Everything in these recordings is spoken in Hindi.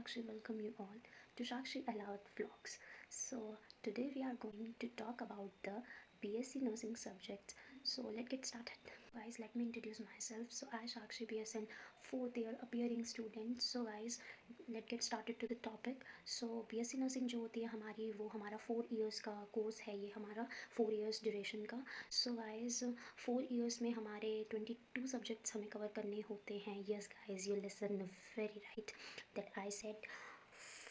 Shakshi welcome you all to Shakshi Allowed Vlogs. So today we are going to talk about the BSc nursing subject. So let's get started. Guys, let me introduce myself. So I Shakshi BSN fourth year appearing student. So guys, let's get started to the topic. So BSc nursing जो होती है हमारी, वो हमारा 4 years का कोर्स है, ये हमारा 4 years ड्यूरेशन का. सो गाइज 4 years में हमारे 22 सब्जेक्ट्स हमें कवर करने होते हैं. Yes guys, you listen very right that I said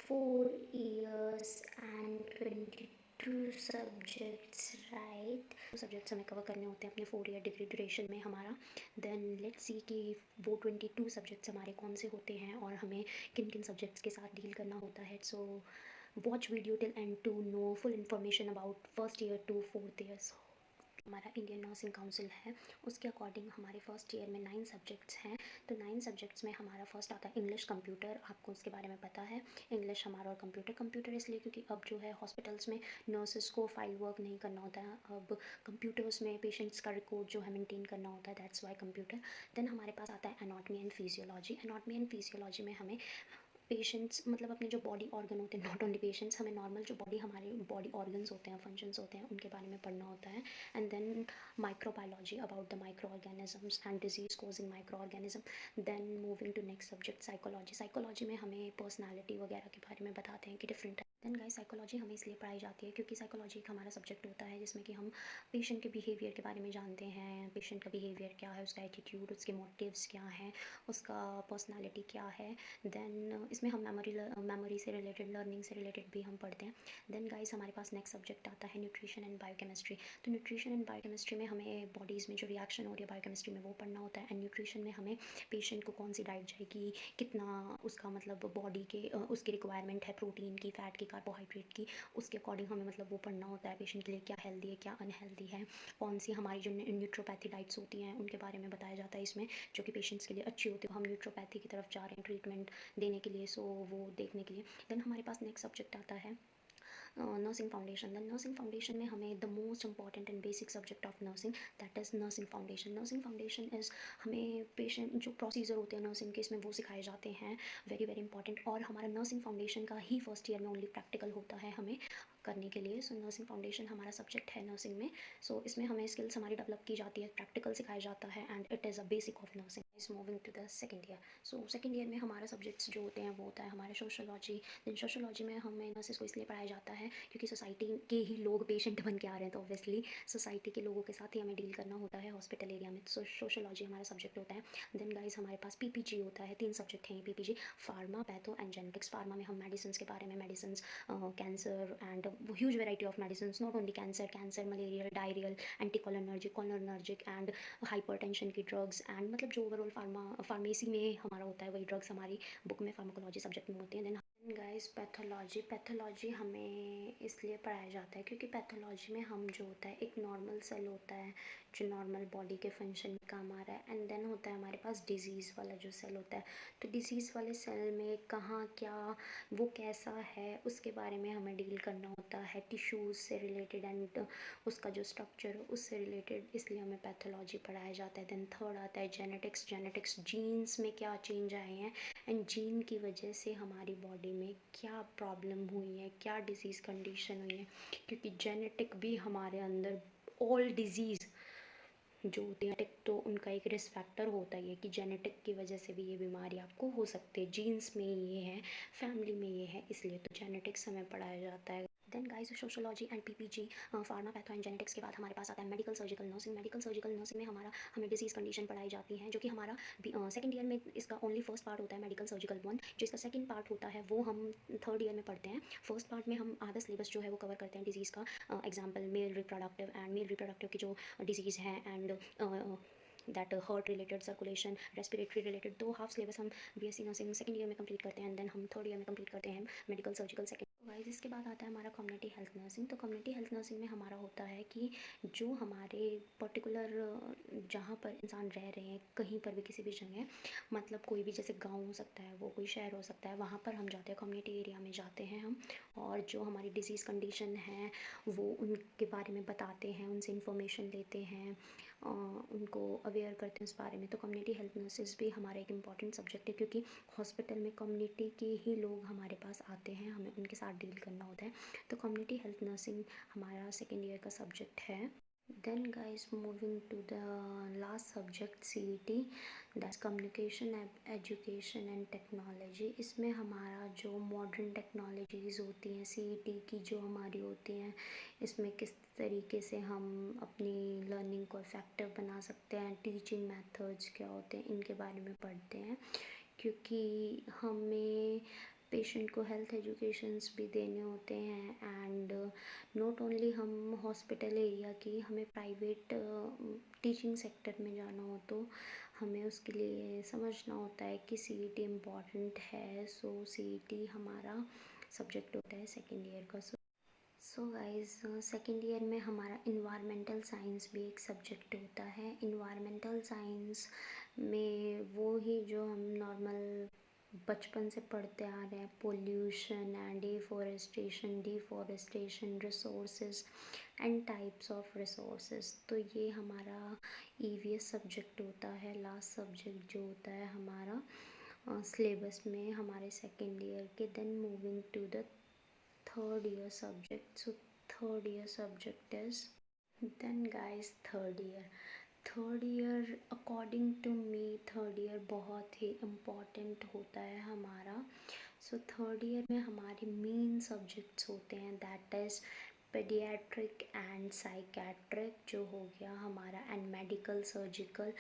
4 years and 22 subjects, right? Subjects हमें कवर करने होते हैं अपने 4 year डिग्री ड्यूरेशन में हमारा. देन लेट्स सी कि वो 22 सब्जेक्ट्स हमारे कौन से होते हैं और हमें किन किन सब्जेक्ट्स के साथ डील करना होता है. So watch video till end to know full information about first year to 4th years. हमारा इंडियन नर्सिंग काउंसिल है, उसके अकॉर्डिंग हमारे फर्स्ट ईयर में 9 सब्जेक्ट्स हैं. तो 9 सब्जेक्ट्स में हमारा फर्स्ट आता है इंग्लिश कंप्यूटर. आपको उसके बारे में पता है, इंग्लिश हमारा. और कंप्यूटर इसलिए क्योंकि अब जो है हॉस्पिटल्स में नर्सेस को फाइल वर्क नहीं करना होता है, अब कंप्यूटर्स में पेशेंट्स का रिकॉर्ड जो है मेंटेन करना होता है. That's why computer. देन हमारे पास आता है anatomy and physiology. Anatomy and physiology में हमें पेशेंट्स मतलब अपने जो बॉडी ऑर्गन होते हैं, नॉट ओनली पेशेंट्स, हमें नॉर्मल जो हमारे बॉडी ऑर्गन्स होते हैं, फंक्शंस होते हैं, उनके बारे में पढ़ना होता है. And then microbiology about the micro organisms and disease causing micro organism. Then moving to next subject psychology. Psychology में हमें पर्सनैलिटी वगैरह के बारे में बताते हैं कि डिफरेंट. देन गाइस साइकोलॉजी हमें इसलिए पढ़ाई जाती है क्योंकि साइकोलॉजी एक हमारा सब्जेक्ट होता है जिसमें कि हम पेशेंट के बिहेवियर के बारे में जानते हैं. पेशेंट का बिहेवियर क्या है, उसका एटीट्यूड, उसके मोटिव्स क्या हैं, उसका पर्सनालिटी क्या है. देन इसमें हम मेमोरी से रिलेटेड, लर्निंग से रिलेटेड भी हम पढ़ते हैं. देन गाइस हमारे पास नेक्स्ट सब्जेक्ट आता है न्यूट्रिशन एंड बायोकेमिस्ट्री. तो न्यूट्रिशन एंड बायोकेमिस्ट्री में हमें बॉडीज़ में जो रिएक्शन हो रही है बायोकेमिस्ट्री में वो पढ़ना होता है. एंड न्यूट्रिशन में हमें पेशेंट को कौन सी डाइट जाएगी, कितना उसका मतलब बॉडी के उसकी रिक्वायरमेंट है, प्रोटीन की, फैट की, कार्बोहाइड्रेट की, उसके अकॉर्डिंग हमें मतलब वो पढ़ना होता है. पेशेंट के लिए क्या हेल्दी है, क्या अनहेल्दी है, कौन सी हमारी जो न्यूट्रोपैथी डाइट्स होती हैं उनके बारे में बताया जाता है इसमें, जो कि पेशेंट्स के लिए अच्छी होती है. हम न्यूट्रोपैथी की तरफ जा रहे हैं ट्रीटमेंट देने के लिए, सो वो देखने के लिए. देन हमारे पास नेक्स्ट सब्जेक्ट आता है nursing foundation. The nursing foundation में हमें the most important and basic subject of nursing, that is nursing foundation. Nursing foundation is हमें पेशेंट जो प्रोसीजर होते हैं नर्सिंग के, इसमें वो सिखाए जाते हैं. Very very important. और हमारा नर्सिंग फाउंडेशन का ही फर्स्ट ईयर में ओनली प्रैक्टिकल होता है हमें करने के लिए. सो नर्सिंग फाउंडेशन हमारा सब्जेक्ट है नर्सिंग में. सो इसमें हमें स्किल्स हमारी डेवलप की जाती है, प्रैक्टिकल सिखाया जाता है, and it is a basic of nursing. Is moving to the second year. So second year में हमारा सब्जेक्ट्स जो होते हैं वो होता है हमारे सोशोलॉजी. देन सोशोलॉजी में हमें नर्सेस को इसलिए पढ़ाया जाता है क्योंकि सोसाइटी के ही लोग पेशेंट बन के आ रहे हैं, तो ऑब्वियसली सोसाइटी के लोगों के साथ ही हमें डील करना होता है हॉस्पिटल एरिया में. सो सोशोलॉजी हमारा सब्जेक्ट होता है. देन गाइस हमारे पास पीपीजी होता है. 3 सब्जेक्ट हैं PPG, pharma, patho and genetics. Pharma में हम मेडिसिन के बारे में, medicine, cancer and huge variety of medicine, not only cancer, malarial, diarrhoeal, anticholinergic, cholinergic and hypertension की ड्रग्स. एंड मतलब जो ओवरऑल फार्मेसी में हमारा होता है वही ड्रग्स हमारी बुक में फार्माकोलॉजी सब्जेक्ट में होती हैं. देन गाइस पैथोलॉजी हमें इसलिए पढ़ाया जाता है क्योंकि पैथोलॉजी में हम जो होता है एक नॉर्मल सेल होता है जो नॉर्मल बॉडी के फंक्शन में काम आ रहा है. एंड देन होता है हमारे पास डिजीज़ वाला जो सेल होता है. तो डिजीज़ वाले सेल में कहाँ क्या, वो कैसा है, उसके बारे में हमें डील करना होता है, टिश्यूज़ से रिलेटेड एंड उसका जो स्ट्रक्चर है उससे रिलेटेड, इसलिए हमें पैथोलॉजी पढ़ाया जाता है. देन थर्ड आता है जेनेटिक्स. जीन्स में क्या चेंज आए हैं एंड जीन की वजह से हमारी बॉडी में क्या प्रॉब्लम हुई है, क्या डिजीज़ कंडीशन हुई है, क्योंकि जेनेटिक भी हमारे अंदर ऑल डिजीज़ जो होती है तो उनका एक रिस्क फैक्टर होता ही है कि जेनेटिक की वजह से भी ये बीमारी आपको हो सकती है, जीन्स में ये है, फैमिली में ये है, इसलिए तो जेनेटिक्स हमें पढ़ाया जाता है. Then guys sociology and PPG, pharma, patho and genetics के बाद हमारे पास आता है medical surgical nursing. Medical surgical nursing में हमें डिजीज़ कंडीशन पढ़ाई जाती हैं, जो कि हमारा सेकंड ईयर में इसका ओनली फर्स्ट पार्ट होता है मेडिकल सर्जिकल 1. जो इसका सेकंड पार्ट होता है वो हम थर्ड ईयर में पढ़ते हैं. फर्स्ट पार्ट में हम आधा सिलेबस जो है वो कवर करते हैं डिजीज़ का. एग्जाम्पल मेल रिप्रोडक्टिव की जो डिजीज़ हैं and that heart related, circulation, respiratory related, 2 half syllabus हम बीएससी नर्सिंग सेकंड ईयर में कंप्लीट करते हैं. एंड देन हम थर्ड ईयर में कंप्लीट करते हैं मेडिकल सर्जिकल सेकंड. गाइस इसके बाद आता है हमारा कम्युनिटी हेल्थ नर्सिंग. तो कम्युनिटी हेल्थ नर्सिंग में हमारा होता है कि जो हमारे पर्टिकुलर जहाँ पर इंसान रह रहे हैं, कहीं पर भी किसी भी जगह, मतलब कोई भी जैसे गांव हो सकता है, वो कोई शहर हो सकता है, वहाँ पर हम जाते हैं, कम्युनिटी एरिया में जाते हैं हम, और जो हमारी डिजीज़ कंडीशन है वो उनके बारे में बताते हैं, उनसे इंफॉर्मेशन लेते हैं, उनको अवेयर करते हैं उस बारे में। तो कम्युनिटी हेल्थ नर्सेज भी हमारा एक इम्पॉर्टेंट सब्जेक्ट है, क्योंकि हॉस्पिटल में कम्युनिटी के ही लोग हमारे पास आते हैं, हमें उनके साथ डील करना होता है। तो कम्युनिटी हेल्थ नर्सिंग हमारा सेकेंड ईयर का सब्जेक्ट है। Then guys, moving to the last subject, CET, that's communication, education and technology। इसमें हमारा जो मॉडर्न टेक्नोलॉजीज़ होती हैं CET की जो हमारी होती हैं, इसमें किस तरीके से हम अपनी लर्निंग को इफ़ेक्टिव बना सकते हैं, टीचिंग मेथड्स क्या होते हैं, इनके बारे में पढ़ते हैं। क्योंकि हमें पेशेंट को हेल्थ एजुकेशंस भी देने होते हैं, एंड नॉट ओनली हम हॉस्पिटल एरिया की, हमें प्राइवेट टीचिंग सेक्टर में जाना हो तो हमें उसके लिए समझना होता है कि CET इम्पॉर्टेंट है। सो CET हमारा सब्जेक्ट होता है सेकेंड ईयर का। सो गाइस, सेकेंड ईयर में हमारा इन्वायरमेंटल साइंस भी एक सब्जेक्ट होता है। इन्वायरमेंटल साइंस में वो ही जो हम नॉर्मल बचपन से पढ़ते आ रहे हैं, pollution and deforestation, resources and types of resources. तो ये हमारा EVS सब्जेक्ट होता है, लास्ट सब्जेक्ट जो होता है हमारा सिलेबस में हमारे सेकेंड ईयर के। Then moving to the third year subject. So third year subject is, then guys, third year according to me third year बहुत ही इम्पॉर्टेंट होता है हमारा। सो थर्ड ईयर में हमारे मेन सब्जेक्ट्स होते हैं, that is paediatric and psychiatric जो हो गया हमारा, एंड मेडिकल सर्जिकल।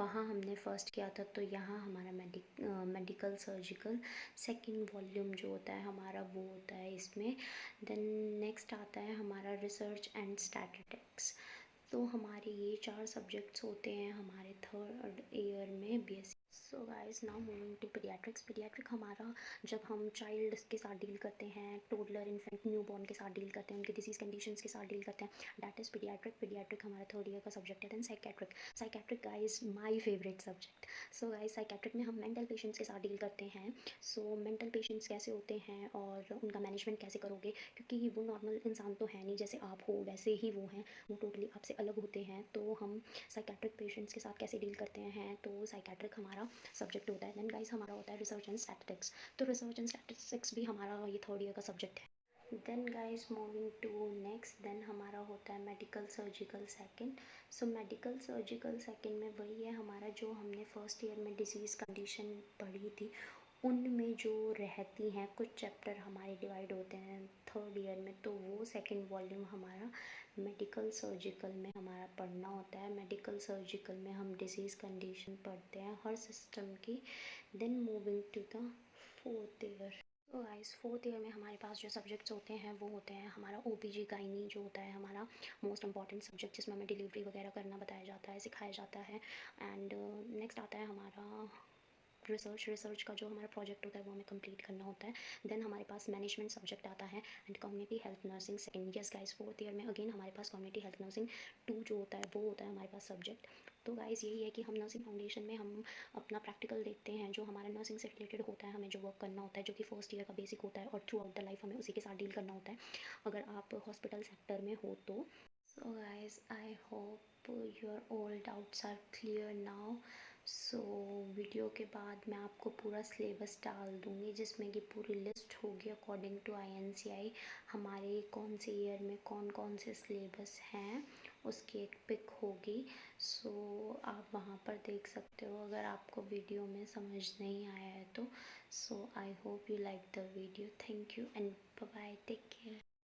वहाँ हमने फ़र्स्ट किया था, तो यहाँ हमारा मेडिकल सर्जिकल सेकंड वॉल्यूम जो होता है हमारा वो होता है इसमें। देन नेक्स्ट आता है हमारा रिसर्च एंड स्टैटिस्टिक्स। तो हमारे ये 4 सब्जेक्ट्स होते हैं हमारे थर्ड ईयर में BSc। So guys, now moving to paediatrics. Paediatric हमारा जब हम चाइल्ड के साथ डील करते हैं, टोडलर, इन्फेंट, न्यूबॉर्न के साथ डील करते हैं, उनके डिजीज़ कंडीशंस के साथ डील करते हैं, दैट इज़ पीडियाट्रिक। पीडियाट्रिक हमारा थर्ड ईयर का सब्जेक्ट है। Then psychiatric guys my favourite subject. So guys, psychiatric में हम मेंटल पेशेंट्स के साथ डील करते हैं। सो मेंटल पेशेंट्स कैसे होते हैं और उनका मैनेजमेंट कैसे करोगे, क्योंकि वो नॉर्मल इंसान तो है नहीं, जैसे आप हो वैसे ही वो हैं, वो टोटली आपसे अलग होते हैं। तो हम साइकेट्रिक पेशेंट्स के साथ कैसे डील करते हैं, तो साइकेट्रिक हमारा सब्जेक्ट होता है। देन गाइस, हमारा होता है रिसर्च एंड स्टैटिस्टिक्स। तो रिसर्च एंड स्टैटिस्टिक्स भी हमारा ये थर्ड ईयर का सब्जेक्ट है। Then guys, moving to next, then हमारा होता है medical surgical second. So medical surgical second में वही है हमारा जो हमने फर्स्ट ईयर में डिजीज़ कंडीशन पढ़ी थी, उनमें जो रहती हैं कुछ चैप्टर हमारे डिवाइड होते हैं थर्ड ईयर में, तो वो सेकंड वॉल्यूम हमारा मेडिकल सर्जिकल में हमारा पढ़ना होता है। मेडिकल सर्जिकल में हम डिजीज़ कंडीशन पढ़ते हैं हर सिस्टम की। Then moving to the fourth year. तो गाइस, फोर्थ ईयर में हमारे पास जो सब्जेक्ट्स होते हैं वो होते हैं हमारा OPG गाइनी जो होता है हमारा मोस्ट इंपॉर्टेंट सब्जेक्ट, जिसमें हमें डिलीवरी वगैरह करना बताया जाता है, सिखाया जाता है। एंड नेक्स्ट आता है हमारा रिसर्च का जो हमारा प्रोजेक्ट होता है वो हमें कंप्लीट करना होता है। देन हमारे पास मैनेजमेंट सब्जेक्ट आता है and community health nursing second. Yes guys, fourth year में अगेन हमारे पास कम्युनिटी हेल्थ नर्सिंग 2 जो होता है वो होता है हमारे पास सब्जेक्ट। तो गाइस, यही है कि हम नर्सिंग फाउंडेशन में हम अपना प्रैक्टिकल देखते हैं, जो हमारा नर्सिंग से रिलेटेड होता है, हमें जो वर्क करना होता है, जो कि फर्स्ट ईयर का बेसिक होता है, और थ्रू आउट द लाइफ हमें उसी के साथ डील करना होता है अगर आप हॉस्पिटल सेक्टर में हो तो। So guys, I hope your all doubts are clear now. So video के बाद मैं आपको पूरा सिलेबस डाल दूँगी, जिसमें कि पूरी लिस्ट होगी अकॉर्डिंग टू INCI हमारे कौन से ईयर में कौन कौन से सिलेबस हैं, उसकी एक पिक होगी। सो आप वहाँ पर देख सकते हो अगर आपको वीडियो में समझ नहीं आया है तो। So I hope you like the video. Thank you and bye bye, take care.